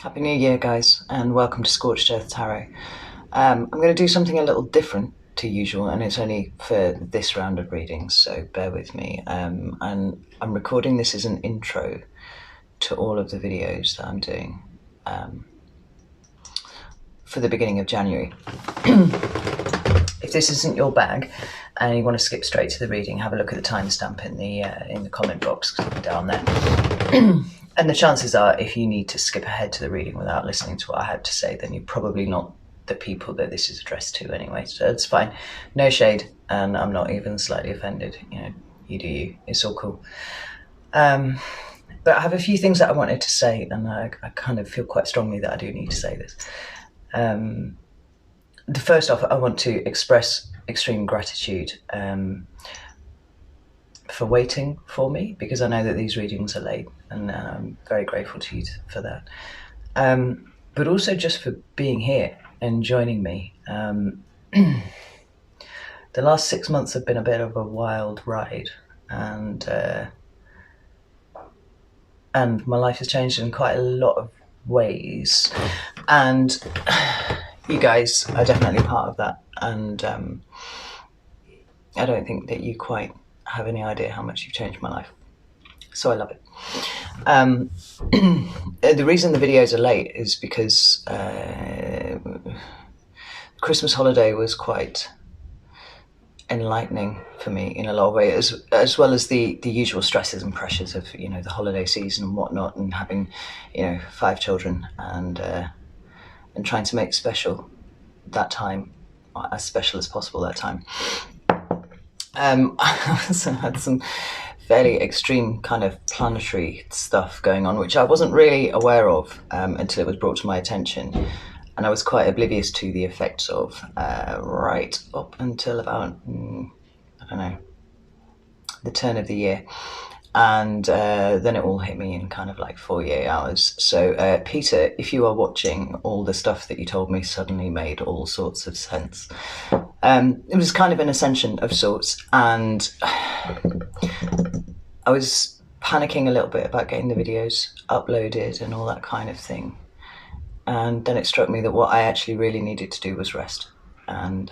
Happy New Year, guys, and welcome to Scorched Earth Tarot. I'm going to do something a little different to usual, and it's only for this round of readings, so bear with me. And I'm recording this as an intro to all of the videos that I'm doing for the beginning of January. If this isn't your bag and you want to skip straight to the reading, have a look at the timestamp in the comment box down there. And the chances are, if you need to skip ahead to the reading without listening to what I have to say, then you're probably not the people that this is addressed to anyway, so it's fine. No shade, and I'm not even slightly offended. You know, you do you. It's all cool. But I have a few things that I wanted to say, and I kind of feel quite strongly that I do need to say this. The first off, I want to express extreme gratitude for waiting for me, because I know that these readings are late, and I'm very grateful to you for that. But also just for being here and joining me. The last 6 months have been a bit of a wild ride, and my life has changed in quite a lot of ways, and you guys are definitely part of that, and I don't think that you quite have any idea how much you've changed my life, so I love it. The reason the videos are late is because Christmas holiday was quite enlightening for me in a lot of ways, as well as the usual stresses and pressures of, you know, the holiday season and whatnot, and having, you know, 5 children, and trying to make special that time, as special as possible that time. I also had some fairly extreme kind of planetary stuff going on, which I wasn't really aware of until it was brought to my attention, and I was quite oblivious to the effects of right up until about, I don't know, the turn of the year. And then it all hit me in kind of like 48 hours. So Peter, if you are watching, all the stuff that you told me suddenly made all sorts of sense. It was kind of an ascension of sorts, and I was panicking a little bit about getting the videos uploaded and all that kind of thing. And then it struck me that what I actually really needed to do was rest and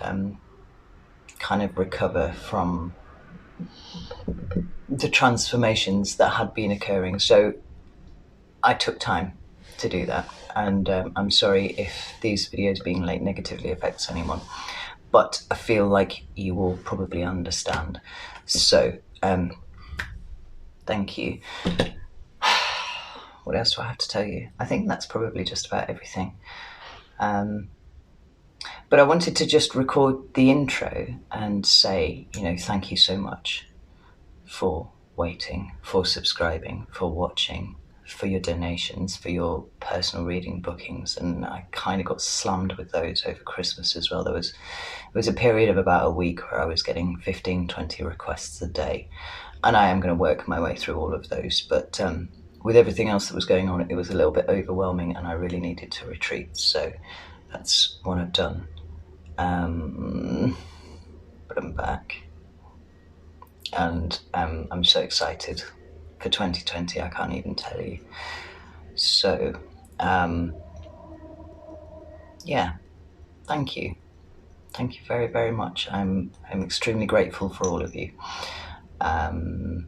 kind of recover from the transformations that had been occurring. So I took time to do that, and I'm sorry if these videos being late negatively affects anyone, but I feel like you will probably understand. So thank you. What else do I have to tell you? I think that's probably just about everything. But I wanted to just record the intro and say, you know, thank you so much for waiting, for subscribing, for watching, for your donations, for your personal reading bookings. And I kind of got slammed with those over Christmas as well. It was a period of about a week where I was getting 15, 20 requests a day, and I am going to work my way through all of those. But with everything else that was going on, it was a little bit overwhelming, and I really needed to retreat. So that's what I've done. But I'm back. And I'm so excited for 2020, I can't even tell you. So, yeah, thank you. Thank you very, very much. I'm extremely grateful for all of you. That's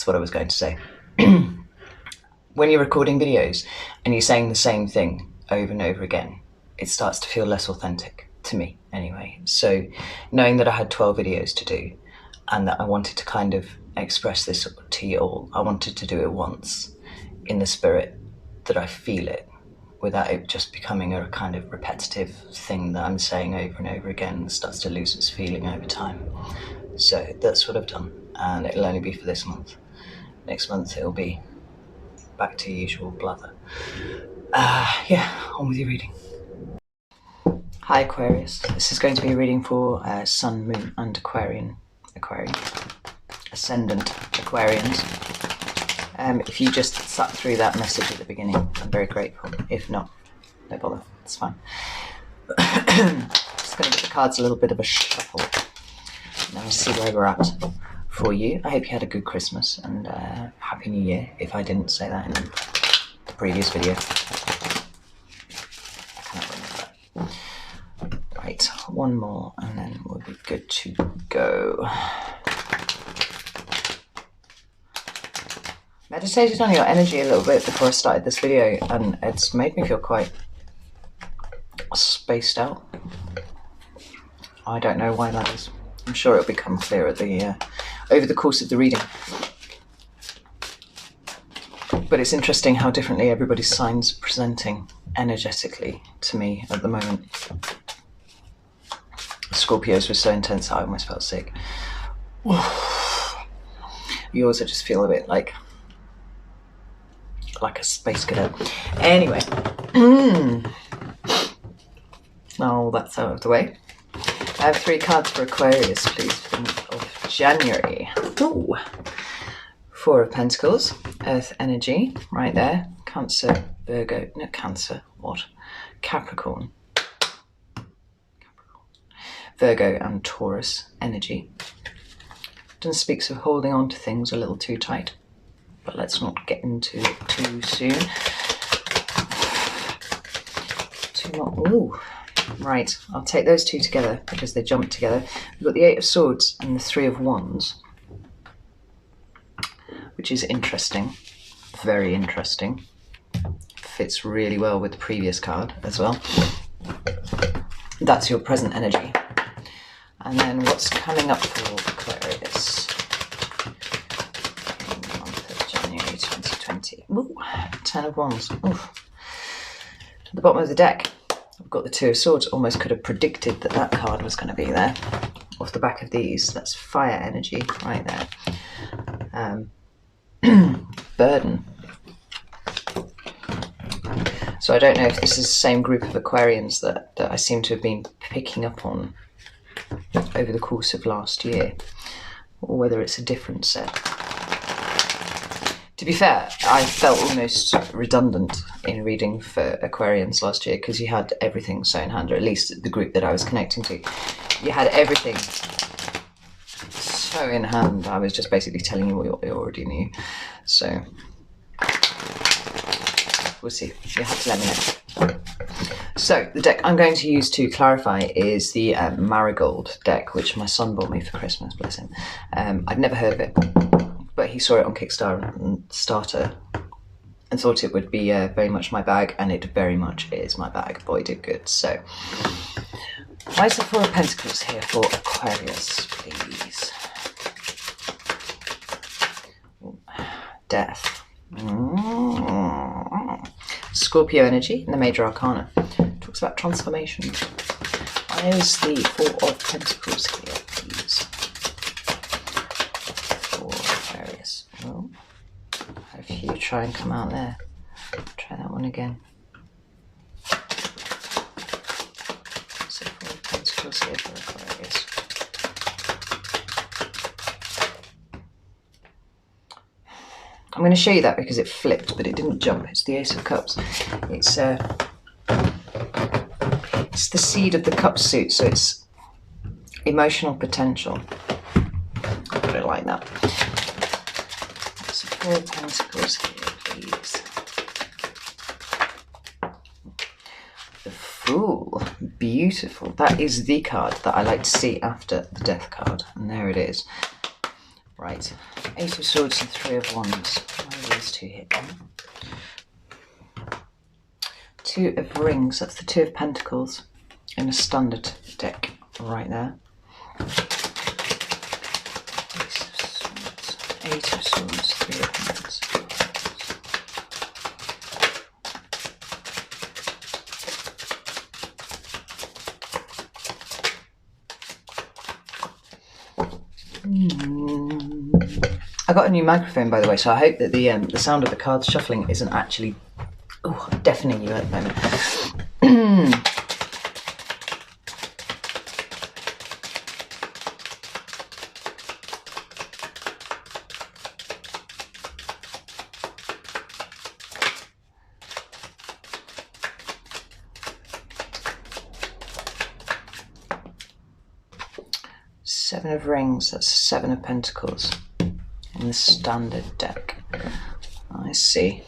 what I was going to say. When you're recording videos and you're saying the same thing over and over again, it starts to feel less authentic. To me anyway. So knowing that I had 12 videos to do, and that I wanted to kind of express this to you all, I wanted to do it once in the spirit that I feel it, without it just becoming a kind of repetitive thing that I'm saying over and over again and starts to lose its feeling over time. So that's what I've done, and it'll only be for this month. Next month it'll be back to usual blather. Yeah, on with your reading. Hi Aquarius, this is going to be a reading for Sun, Moon and Aquarian, Ascendant Aquarians. If you just sat through that message at the beginning, I'm very grateful. If not, no bother, it's fine. Just going to give the cards a little bit of a shuffle. Now see where we're at for you. I hope you had a good Christmas and Happy New Year, if I didn't say that in the previous video. I cannot remember. Right, one more and then we'll be good to go. Meditated on your energy a little bit before I started this video, and it's made me feel quite spaced out. I don't know why that is. I'm sure it'll become clear at the over the course of the reading. But it's interesting how differently everybody's signs are presenting energetically to me at the moment. Scorpios were so intense I almost felt sick. Yours I just feel a bit like a space cadet. Anyway. Oh, that's out of the way. I have 3 cards for Aquarius, please, for the month of January. Ooh. 4 of Pentacles, Earth energy, right there. Cancer, Virgo, no, Cancer, what? Capricorn. Virgo and Taurus energy. Often speaks of holding on to things a little too tight, but let's not get into it too soon. Ooh. Right, I'll take those 2 together because they jump together. We've got the 8 of Swords and the 3 of Wands, which is interesting, very interesting. Fits really well with the previous card as well. That's your present energy. And then what's coming up for Aquarius in the month of January 2020? Ooh, 10 of Wands. Ooh. At the bottom of the deck, I've got the 2 of Swords. Almost could have predicted that that card was going to be there. Off the back of these, that's fire energy right there. Burden. So I don't know if this is the same group of Aquarians that I seem to have been picking up on over the course of last year, or whether it's a different set. To be fair, I felt almost redundant in reading for Aquarians last year because you had everything so in hand, or at least the group that I was connecting to. You had everything so in hand. I was just basically telling you what you already knew. So we'll see. You have to let me know. So the deck I'm going to use to clarify is the Marigold deck, which my son bought me for Christmas, bless him. I'd never heard of it, but he saw it on Kickstarter and thought it would be very much my bag, and it very much is my bag. Boy, did good. So why is the 4 of Pentacles here for Aquarius, please? Death. Scorpio energy in the Major Arcana. Talks about transformation. Why is the 4 of Pentacles here, please? For Aquarius. Oh. If you try and come out there. Try that one again. So 4 of Pentacles here for Aquarius. I'm going to show you that because it flipped, but it didn't jump. It's the Ace of Cups. It's the seed of the cup suit, so it's emotional potential. I'll put it like that. So 4 of Pentacles here, please. The Fool. Beautiful. That is the card that I like to see after the Death card. And there it is. Right. 8 of Swords and 3 of Wands. Why are these 2 here? 2 of Rings. That's the 2 of Pentacles in a standard deck right there. Ace of Swords. 8 of Swords, 3 of Wands. I got a new microphone, by the way, so I hope that the sound of the cards shuffling isn't actually deafening you at the moment. Seven of Rings, that's Seven of Pentacles in the standard deck. I see.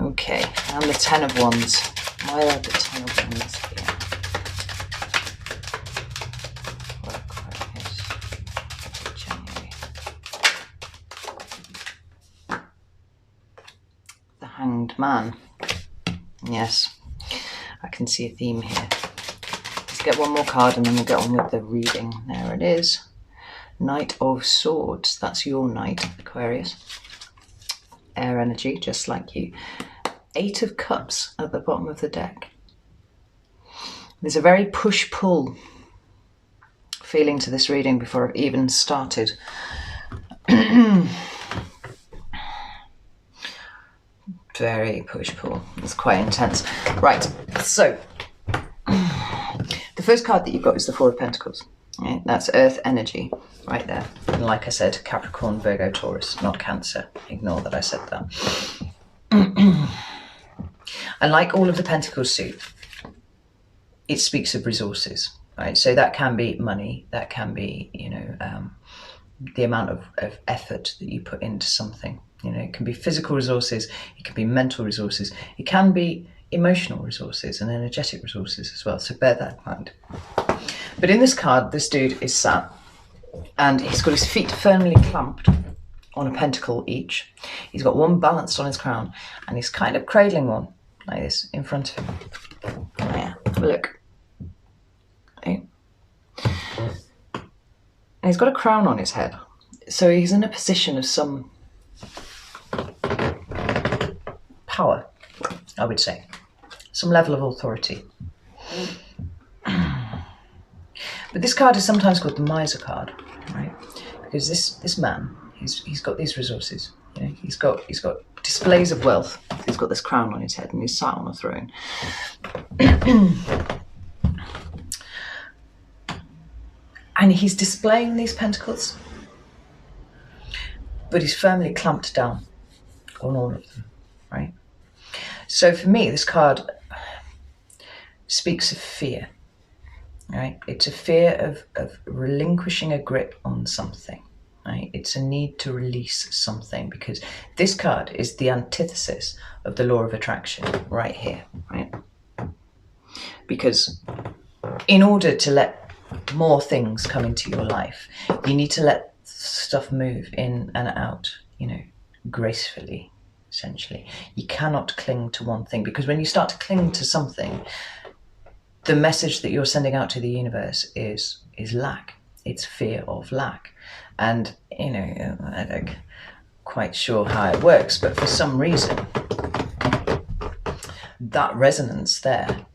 Okay, and the Ten of Wands. Why are the Ten of Wands here? For Aquarius, January. The Hanged Man. Yes, I can see a theme here. Let's get one more card and then we'll get on with the reading. There it is. Knight of Swords. That's your knight, Aquarius. Air energy, just like you. Eight of Cups at the bottom of the deck. There's a very push-pull feeling to this reading before I've even started. Very push-pull. It's quite intense. Right, so the first card that you've got is the Four of Pentacles. Right? That's earth energy right there. And like I said, Capricorn, Virgo, Taurus, not Cancer. Ignore that I said that. And like all of the Pentacles suit, it speaks of resources, right? So that can be money, that can be, you know, the amount of effort that you put into something. You know, it can be physical resources, it can be mental resources, it can be emotional resources and energetic resources as well. So bear that in mind. But in this card, this dude is sat and he's got his feet firmly clamped on a pentacle each. He's got one balanced on his crown and he's kind of cradling one like this in front of him. Yeah, have a look. Okay. And he's got a crown on his head. So he's in a position of some power, I would say. Some level of authority. But this card is sometimes called the Miser card, right? Because this man, he's got these resources. You know, he's got displays of wealth. He's got this crown on his head and he's sat on a throne. And he's displaying these pentacles, but he's firmly clamped down on all of them, right? So for me, this card speaks of fear, right? It's a fear of relinquishing a grip on something, right? It's a need to release something, because this card is the antithesis of the law of attraction right here, right? Because in order to let more things come into your life, you need to let stuff move in and out, you know, gracefully, essentially. You cannot cling to one thing, because when you start to cling to something, the message that you're sending out to the universe is lack. It's fear of lack. And, you know, I'm not quite sure how it works, but for some reason, that resonance there,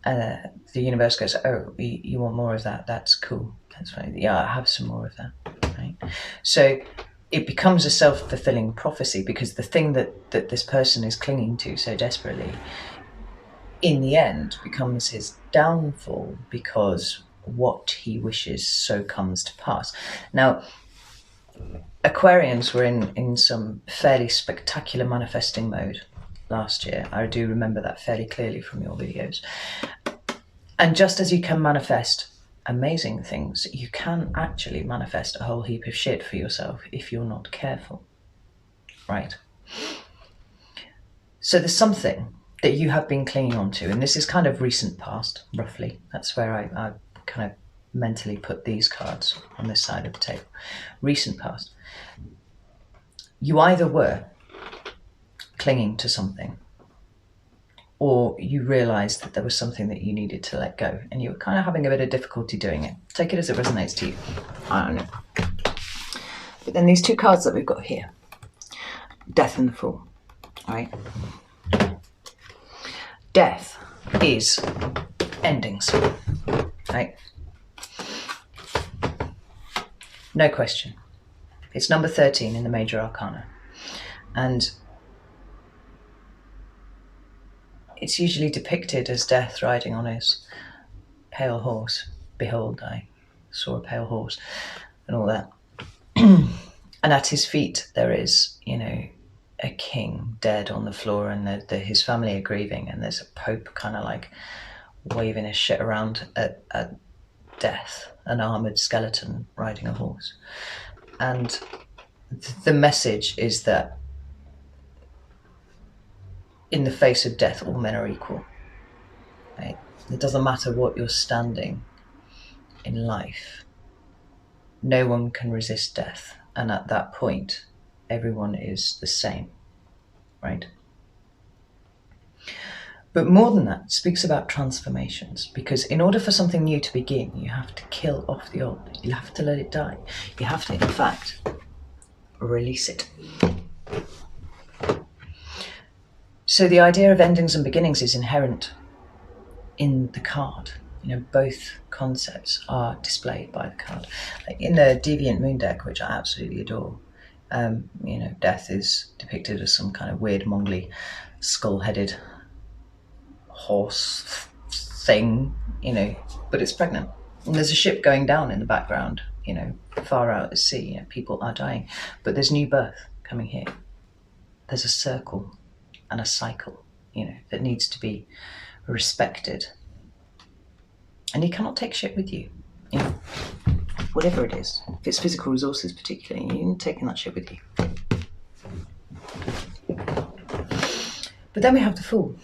the universe goes, oh, you want more of that? That's cool. That's fine. Yeah, I have some more of that, right? So it becomes a self-fulfilling prophecy, because the thing that this person is clinging to so desperately, in the end, becomes his downfall, because what he wishes so comes to pass. Now, Aquarians were in some fairly spectacular manifesting mode last year. I do remember that fairly clearly from your videos. And just as you can manifest amazing things, you can actually manifest a whole heap of shit for yourself if you're not careful, right? So there's something that you have been clinging on to, and this is kind of recent past, roughly. That's where I kind of mentally put these cards on this side of the table. Recent past. You either were clinging to something, or you realised that there was something that you needed to let go, and you were kind of having a bit of difficulty doing it. Take it as it resonates to you. I don't know. But then these two cards that we've got here, Death and the Fool, right? Death is endings, right? No question. It's number 13 in the Major Arcana. And it's usually depicted as Death riding on his pale horse. Behold, I saw a pale horse, and all that. And at his feet there is, you know, a king dead on the floor, and his family are grieving, and there's a pope kind of like waving his shit around at death, an armoured skeleton riding a horse. And the message is that in the face of death, all men are equal. Right? It doesn't matter what you're standing in life. No one can resist death. And at that point, everyone is the same, right? But more than that, it speaks about transformations, because in order for something new to begin, you have to kill off the old. You have to let it die. You have to, in fact, release it. So the idea of endings and beginnings is inherent in the card. You know, both concepts are displayed by the card. Like in the Deviant Moon deck, which I absolutely adore, you know, death is depicted as some kind of weird, mongly, skull-headed horse thing, you know, but it's pregnant. And there's a ship going down in the background, you know, far out at sea. You know, people are dying, but there's new birth coming here. There's a circle and a cycle, you know, that needs to be respected. And you cannot take shit with you, you know, whatever it is. If it's physical resources particularly, you're not taking that shit with you. But then we have the Fool.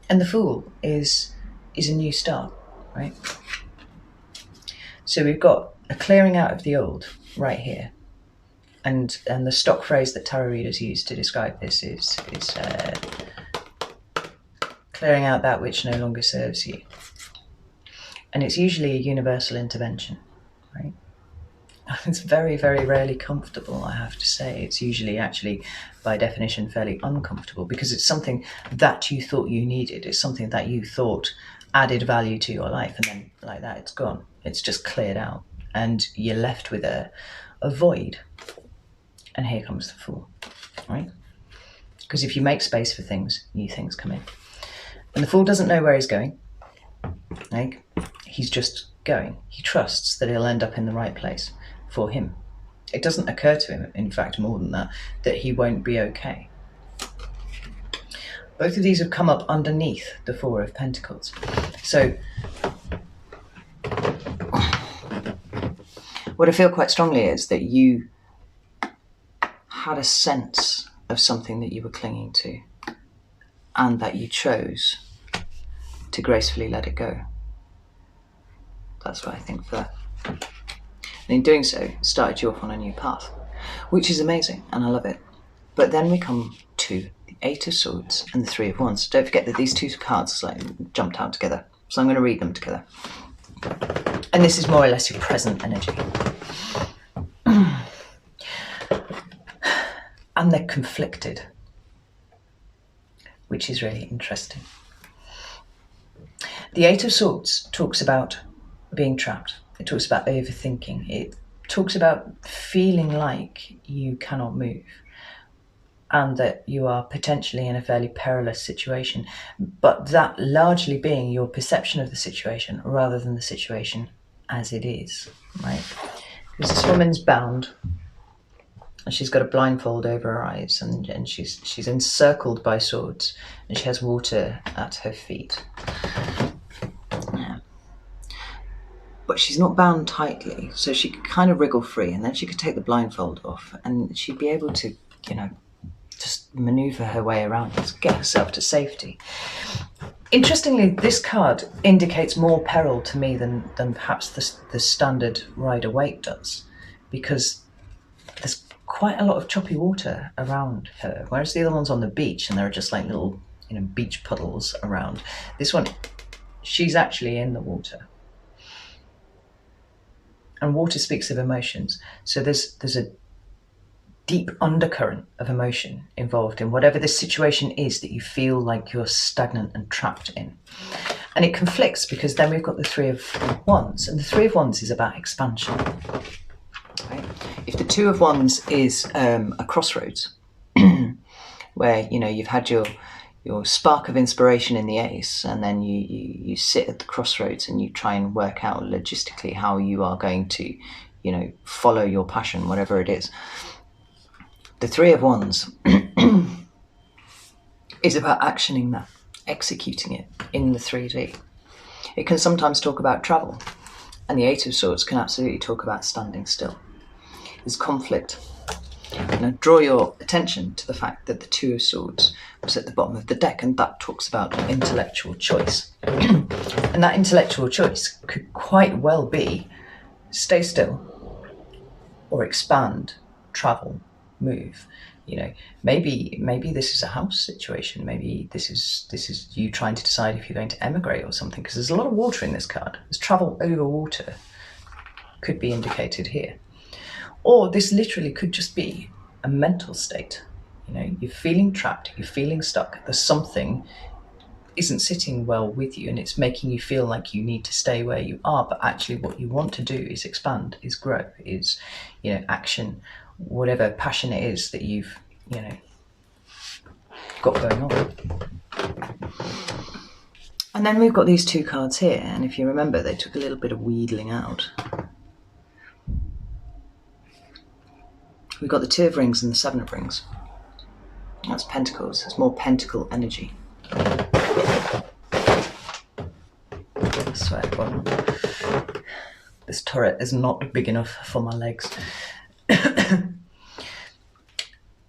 And the Fool is a new start, right? So we've got a clearing out of the old right here. And the stock phrase that tarot readers use to describe this is clearing out that which no longer serves you. And it's usually a universal intervention, right? It's very, very rarely comfortable, I have to say. It's usually actually, by definition, fairly uncomfortable, because it's something that you thought you needed. It's something that you thought added value to your life, and then like that, it's gone. It's just cleared out, and you're left with a void. And here comes the Fool, right? Because if you make space for things, new things come in. And the Fool doesn't know where he's going. Like, he's just going. He trusts that he'll end up in the right place for him. It doesn't occur to him, in fact, more than that he won't be okay. Both of these have come up underneath the Four of Pentacles. So what I feel quite strongly is that you had a sense of something that you were clinging to, and that you chose to gracefully let it go. That's what I think for that. And in doing so, it started you off on a new path, which is amazing, and I love it. But then we come to the Eight of Swords and the Three of Wands. Don't forget that these two cards like jumped out together, so I'm going to read them together. And this is more or less your present energy. And they're conflicted, which is really interesting. The Eight of Swords talks about being trapped. It talks about overthinking. It talks about feeling like you cannot move and that you are potentially in a fairly perilous situation, but that largely being your perception of the situation rather than the situation as it is, right? Because this woman's bound, and she's got a blindfold over her eyes, and she's encircled by swords, and she has water at her feet. Yeah. But she's not bound tightly, so she could kind of wriggle free, and then she could take the blindfold off, and she'd be able to, you know, just maneuver her way around and get herself to safety. Interestingly, this card indicates more peril to me than perhaps the standard Rider-Waite does, because there's quite a lot of choppy water around her, whereas the other one's on the beach and there are just like little, you know, beach puddles around. This one, she's actually in the water. And water speaks of emotions. So there's a deep undercurrent of emotion involved in whatever this situation is that you feel like you're stagnant and trapped in. And it conflicts because then we've got the Three of Wands, and the Three of Wands is about expansion. Right? If the Two of Wands is a crossroads, where, you know, you've had your spark of inspiration in the Ace, and then you sit at the crossroads and you try and work out logistically how you are going to, you know, follow your passion, whatever it is. The Three of Wands is about actioning that, executing it in the 3D. It can sometimes talk about travel. And the Eight of Swords can absolutely talk about standing still. There's conflict. Now draw your attention to the fact that the Two of Swords was at the bottom of the deck, and that talks about intellectual choice. And that intellectual choice could quite well be stay still or expand, travel, move. You know, maybe this is a house situation. Maybe this is you trying to decide if you're going to emigrate or something, because there's a lot of water in this card. There's travel over water could be indicated here. Or this literally could just be a mental state. You know, you're feeling trapped, you're feeling stuck. There's something isn't sitting well with you, and it's making you feel like you need to stay where you are, but actually what you want to do is expand, is grow, is, you know, action, whatever passion it is that you've, you know, got going on. And then we've got these two cards here, and if you remember, they took a little bit of wheedling out. We've got the Two of Rings and the Seven of Rings. That's Pentacles. It's more pentacle energy. I swear, God, this turret is not big enough for my legs.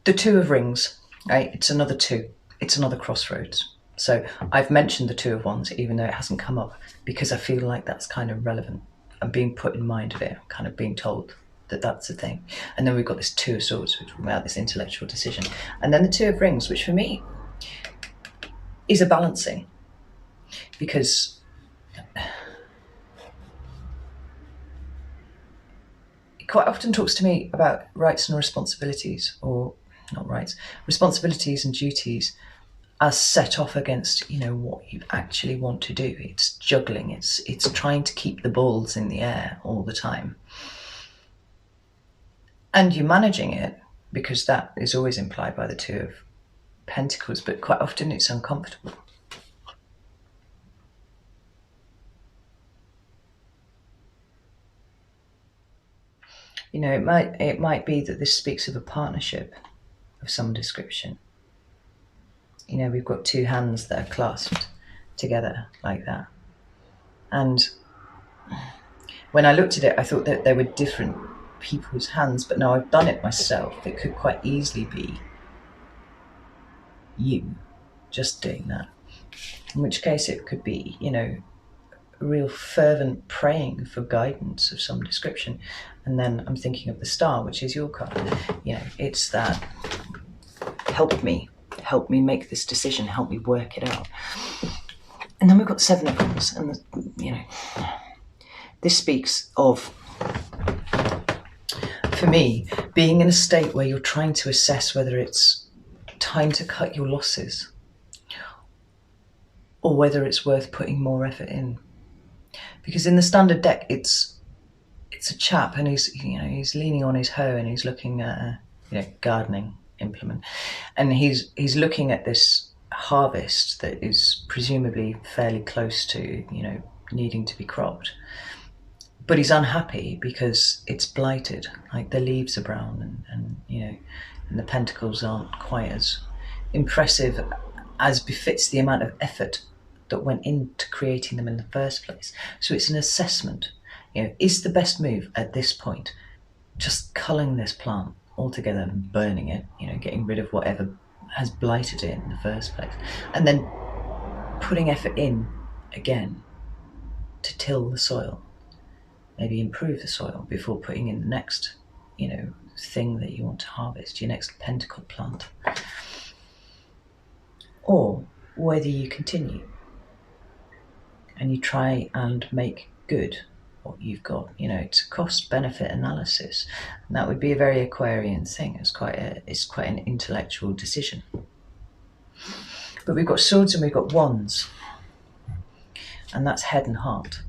The Two of Rings, right? It's another two. It's another crossroads. So I've mentioned the Two of Wands, even though it hasn't come up, because I feel like that's kind of relevant. I'm being put in mind of it. I'm kind of being told that that's the thing. And then we've got this Two of Swords, which is about this intellectual decision. And then the Two of Rings, which for me is a balancing, because it quite often talks to me about rights and responsibilities, or not rights, responsibilities and duties as set off against, you know, what you actually want to do. It's juggling, it's trying to keep the balls in the air all the time. And you're managing it, because that is always implied by the Two of Pentacles, but quite often it's uncomfortable. You know, it might be that this speaks of a partnership of some description. You know, we've got two hands that are clasped together like that. And when I looked at it, I thought that there were different people's hands, but now I've done it myself. It could quite easily be you just doing that. In which case it could be, you know, real fervent praying for guidance of some description. And then I'm thinking of the Star, which is your card. You know, it's that help me make this decision, help me work it out. And then we've got the Seven of Wands, and you know, this speaks of, for me, being in a state where you're trying to assess whether it's time to cut your losses or whether it's worth putting more effort in. Because in the standard deck, it's a chap, and he's leaning on his hoe, and he's looking at a, you know, gardening implement, and he's looking at this harvest that is presumably fairly close to, you know, needing to be cropped. But he's unhappy because it's blighted, like the leaves are brown, and you know, and the pentacles aren't quite as impressive as befits the amount of effort that went into creating them in the first place. So it's an assessment. You know, is the best move at this point just culling this plant altogether and burning it, you know, getting rid of whatever has blighted it in the first place, and then putting effort in again to till the soil, maybe improve the soil before putting in the next, you know, thing that you want to harvest, your next pentacle plant. Or whether you continue and you try and make good what you've got. You know, it's a cost-benefit analysis, and that would be a very Aquarian thing. It's quite an intellectual decision. But we've got Swords and we've got Wands, and that's head and heart,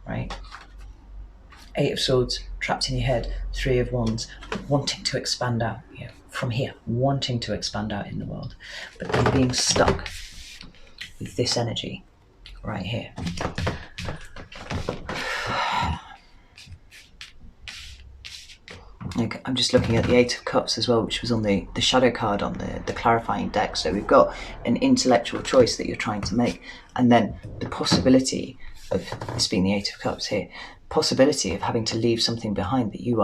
right? Eight of Swords trapped in your head, Three of Wands wanting to expand out, you know, from here, wanting to expand out in the world, but then being stuck with this energy right here. Okay, I'm just looking at the Eight of Cups as well, which was on the shadow card on the clarifying deck. So we've got an intellectual choice that you're trying to make, and then the possibility of this being the Eight of Cups here, possibility of having to leave something behind that you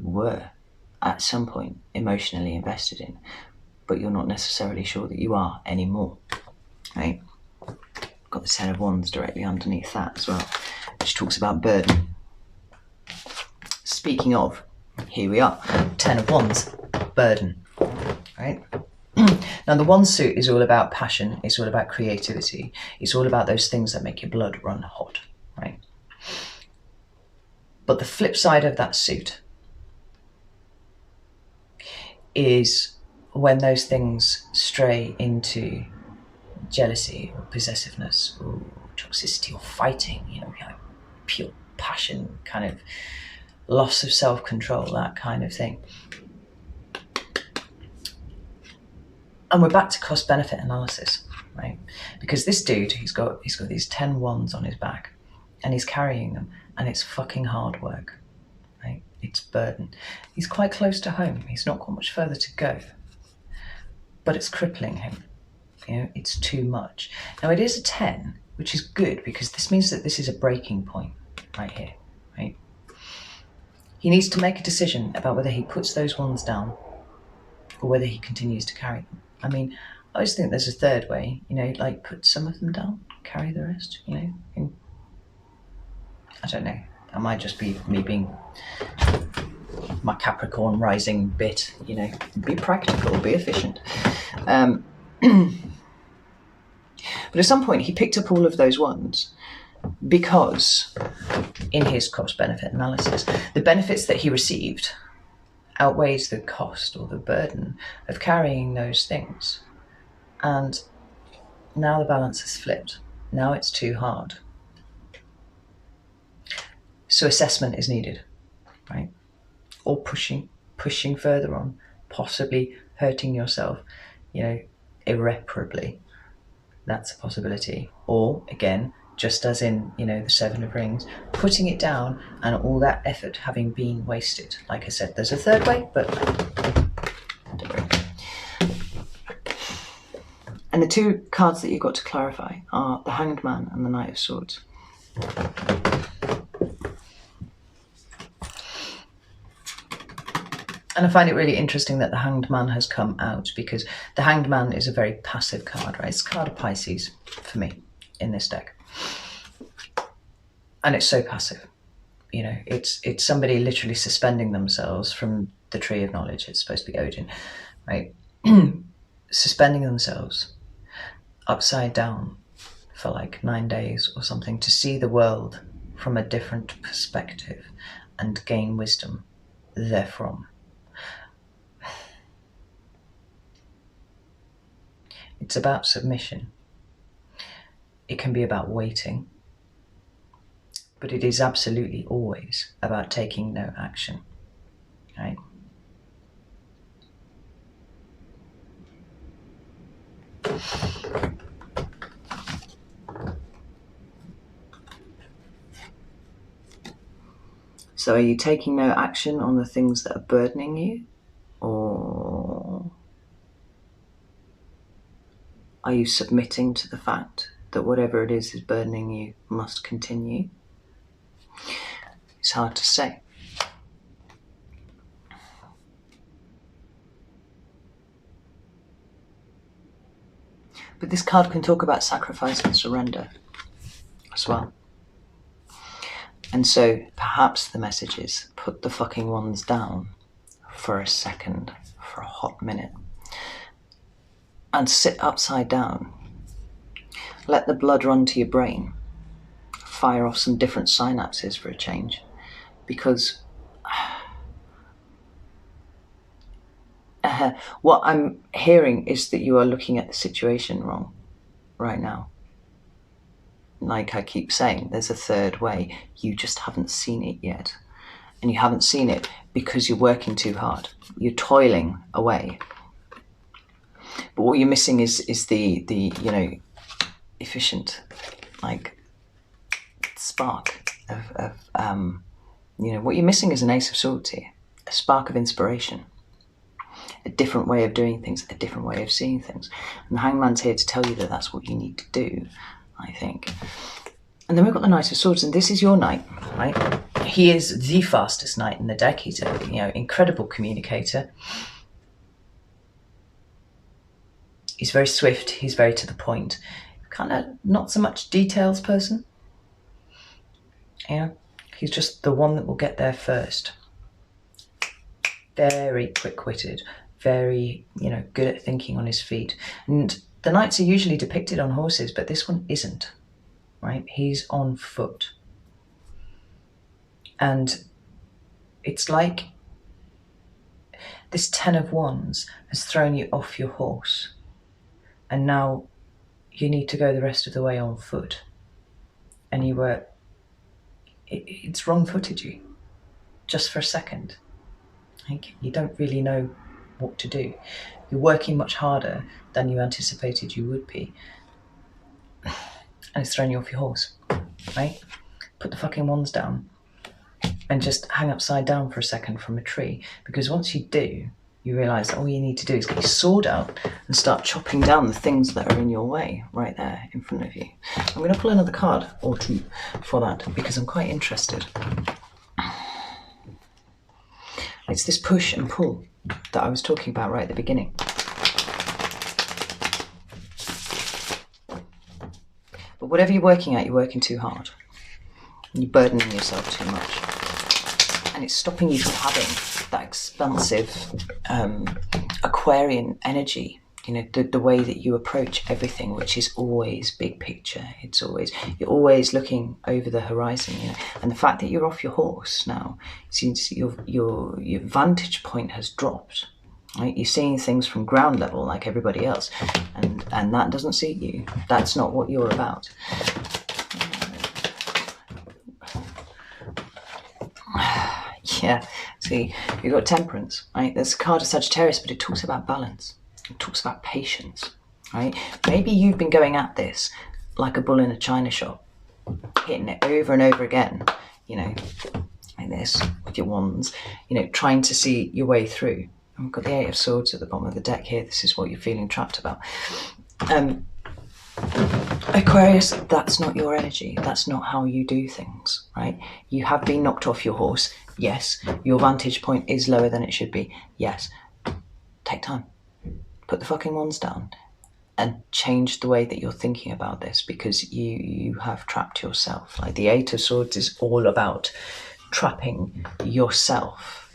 were at some point emotionally invested in, but you're not necessarily sure that you are anymore, right? Got the Ten of Wands directly underneath that as well, which talks about burden. Speaking of, here we are, Ten of Wands, burden, right? Now the Wand suit is all about passion, it's all about creativity, it's all about those things that make your blood run hot, right? But the flip side of that suit is when those things stray into jealousy or possessiveness or toxicity or fighting, like pure passion, kind of loss of self-control, that kind of thing. And we're back to cost-benefit analysis, right? Because this dude, he's got these 10 wands on his back, and he's carrying them, and it's fucking hard work, right? It's burden. He's quite close to home. He's not got much further to go, but it's crippling him. It's too much. Now it is a 10, which is good because this means that this is a breaking point right here, right? He needs to make a decision about whether he puts those wands down or whether he continues to carry them. I mean, I always think there's a third way, like put some of them down, carry the rest, I don't know. That might just be me being my Capricorn rising bit, be practical, be efficient. But at some point he picked up all of those ones because in his cost-benefit analysis, the benefits that he received outweighs the cost or the burden of carrying those things. And now the balance has flipped. Now it's too hard. So assessment is needed, right? Or pushing further on, possibly hurting yourself, irreparably. That's a possibility. Or again, just as in, the Seven of Rings, putting it down and all that effort having been wasted. Like I said, there's a third way, but don't worry. And the two cards that you've got to clarify are the Hanged Man and the Knight of Swords. And I find it really interesting that the Hanged Man has come out because the Hanged Man is a very passive card, right? It's a card of Pisces for me in this deck. And it's so passive. It's somebody literally suspending themselves from the tree of knowledge. It's supposed to be Odin, right? Suspending themselves upside down for like 9 days or something to see the world from a different perspective and gain wisdom therefrom. It's about submission. It can be about waiting, but it is absolutely always about taking no action, right? So are you taking no action on the things that are burdening you, or are you submitting to the fact that whatever it is burdening you must continue? It's hard to say. But this card can talk about sacrifice and surrender as well. And so perhaps the message is put the fucking wands down for a second, for a hot minute, and sit upside down. Let the blood run to your brain. Fire off some different synapses for a change. Because what I'm hearing is that you are looking at the situation wrong right now. Like I keep saying, there's a third way. You just haven't seen it yet. And you haven't seen it because you're working too hard. You're toiling away. But what you're missing is the efficient, like, spark of what you're missing is an Ace of Swords here. A spark of inspiration. A different way of doing things, a different way of seeing things. And the Hangman's here to tell you that that's what you need to do, I think. And then we've got the Knight of Swords, and this is your knight, right? He is the fastest knight in the deck. He's a incredible communicator. He's very swift. He's very to the point. Kind of not so much details person. Yeah, he's just the one that will get there first. Very quick-witted, very, good at thinking on his feet. And the knights are usually depicted on horses, but this one isn't, right? He's on foot. And it's like this 10 of Wands has thrown you off your horse. And now you need to go the rest of the way on foot. And it's wrong-footed you, just for a second. Like, you don't really know what to do. You're working much harder than you anticipated you would be. And it's thrown you off your horse, right? Put the fucking wands down and just hang upside down for a second from a tree. Because once you do, you realise that all you need to do is get your sword out and start chopping down the things that are in your way right there in front of you. I'm going to pull another card or two for that because I'm quite interested. It's this push and pull that I was talking about right at the beginning. But whatever you're working at, you're working too hard. You're burdening yourself too much. And it's stopping you from having that expansive Aquarian energy. The way that you approach everything, which is always big picture. You're always looking over the horizon, And the fact that you're off your horse now, since your vantage point has dropped, right? You're seeing things from ground level like everybody else, and that doesn't suit you. That's not what you're about. Yeah, see, you've got Temperance, right? There's a card of Sagittarius, but it talks about balance. It talks about patience, right? Maybe you've been going at this like a bull in a china shop, hitting it over and over again, like this with your wands, trying to see your way through. And we've got the Eight of Swords at the bottom of the deck here. This is what you're feeling trapped about. Aquarius, that's not your energy. That's not how you do things, right? You have been knocked off your horse. Yes. Your vantage point is lower than it should be. Yes. Take time. Put the fucking wands down and change the way that you're thinking about this, because you have trapped yourself. Like the Eight of Swords is all about trapping yourself,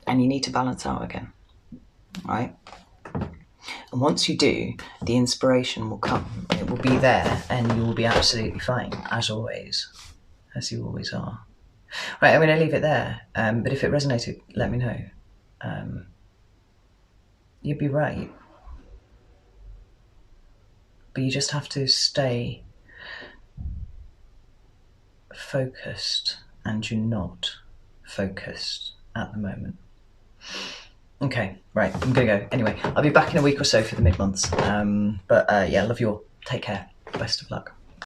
and you need to balance out again, right? And once you do, the inspiration will come. It will be there, and you will be absolutely fine, as always, as you always are. Right, I'm going to leave it there. But if it resonated, let me know. You'd be right. But you just have to stay focused, and you're not focused at the moment. Okay, right, I'm gonna go. Anyway, I'll be back in a week or so for the mid-months. But yeah, love you all. Take care. Best of luck.